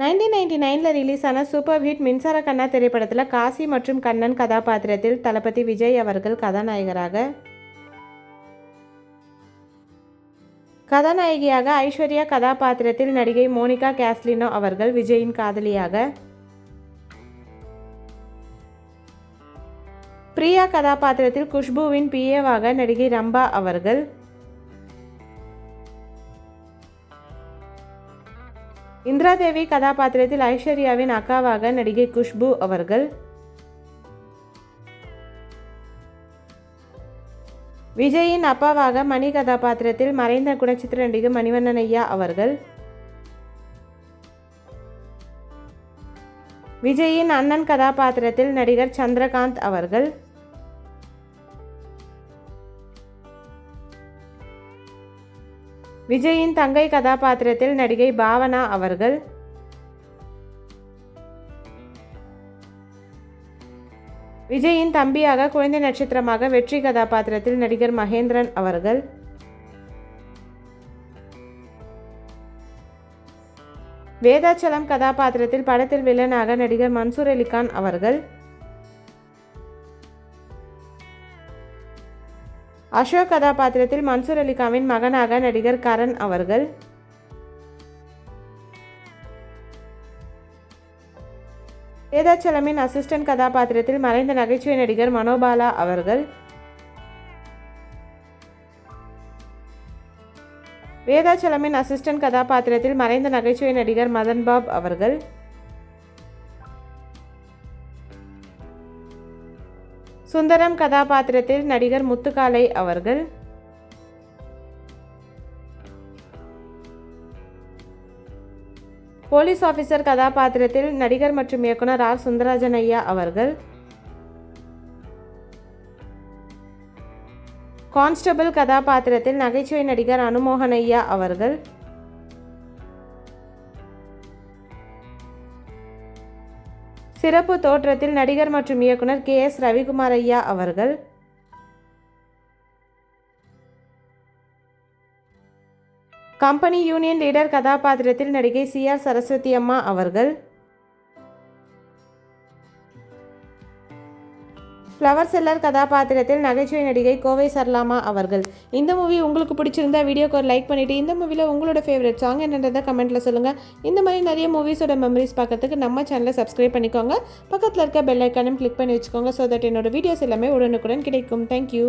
1999 release ஆன super hit மின்சார கண்ணா திரைப்படத்தில் காசி மற்றும் கண்ணன் கதாபாத்திரத்தில் தளபதி விஜய் அவர்கள் கதாநாயகியாக ஐஸ்வர்யா கதாபாத்திரத்தில் நடிகை மோனிகா கேஸ்லினோ அவர்கள் விஜயின் காதலியாக, பிரியா கதாபாத்திரத்தில் குஷ்புவின் பிஏவாக நடிகை ரம்பா அவர்கள், இந்திரா தேவி கதாபாத்திரத்தில் ஐஸ்வர்யாவின் அக்காவாக நடிகை குஷ்பு அவர்கள், விஜயின் அப்பாவாக மணி கதாபாத்திரத்தில் மறைந்த குணச்சித்திர நடிகர் மணிவண்ணன் ஐயா அவர்கள், விஜயின் அண்ணன் கதாபாத்திரத்தில் நடிகர் சந்திரகாந்த் அவர்கள், விஜயின் தங்கை கதாபாத்திரத்தில் நடிகை பாவனா அவர்கள், விஜயின் தம்பியாக குழந்தை நட்சத்திரமாக வெற்றி கதாபாத்திரத்தில் நடிகர் மகேந்திரன் அவர்கள், வேதாச்சலம் கதாபாத்திரத்தில் படத்தில் வில்லனாக நடிகர் மன்சூர் அலிகான் அவர்கள், அசோக் கதாபாத்திரத்தில் மன்சூர் அலிகானின் மகனாக நடிகர் கரண் அவர்கள், வேதாச்சலமின் அசிஸ்டன்ட் கதாபாத்திரத்தில் மறைந்த நகைச்சுவை நடிகர் மனோபாலா அவர்கள், வேதாச்சலமின் அசிஸ்டன்ட் கதாபாத்திரத்தில் மறைந்த நகைச்சுவை நடிகர் மதன்பாப் அவர்கள், சுந்தரம் கதாபாத்திரத்தில் நடிகர் முத்துக்காலை அவர்கள், போலீஸ் ஆபீசர் கதாபாத்திரத்தில் நடிகர் மற்றும் இயக்குனர் ஆர் சுந்தரராஜன் ஐயா அவர்கள், கான்ஸ்டபிள் கதாபாத்திரத்தில் நகைச்சுவை நடிகர் அனுமோகன் ஐயா அவர்கள், சிறப்பு தோற்றத்தில் நடிகர் மற்றும் இயக்குனர் KS ரவிக்குமார் ஐயா அவர்கள், கம்பெனி யூனியன் லீடர் கதாபாத்திரத்தில் நடிகை CR சரஸ்வதி அம்மா அவர்கள், ஃப்ளவர் செல்லர் கதாபாத்திரத்தில் நகைச்சுவை நடிகை கோவை சர்லாமா அவர்கள். இந்த மூவி உங்களுக்கு பிடிச்சிருந்தா வீடியோக்கு ஒரு லைக் பண்ணிவிட்டு இந்த மூவியில் உங்களோட ஃபேவரட் சாங் என்னன்றதை கமெண்ட்டில் சொல்லுங்கள். இந்த மாதிரி நிறைய மூவிஸோட மெமரிஸ் பார்க்கறதுக்கு நம்ம சேனலை சப்ஸ்கிரைப் பண்ணிக்கோங்க. பக்கத்தில் இருக்க பெல் ஐக்கானும் கிளிக் பண்ணி வச்சுக்கோங்க. ஸோ தட் என்னோட வீடியோஸ் எல்லாமே உடனுக்குடன் கிடைக்கும். தேங்க்யூ.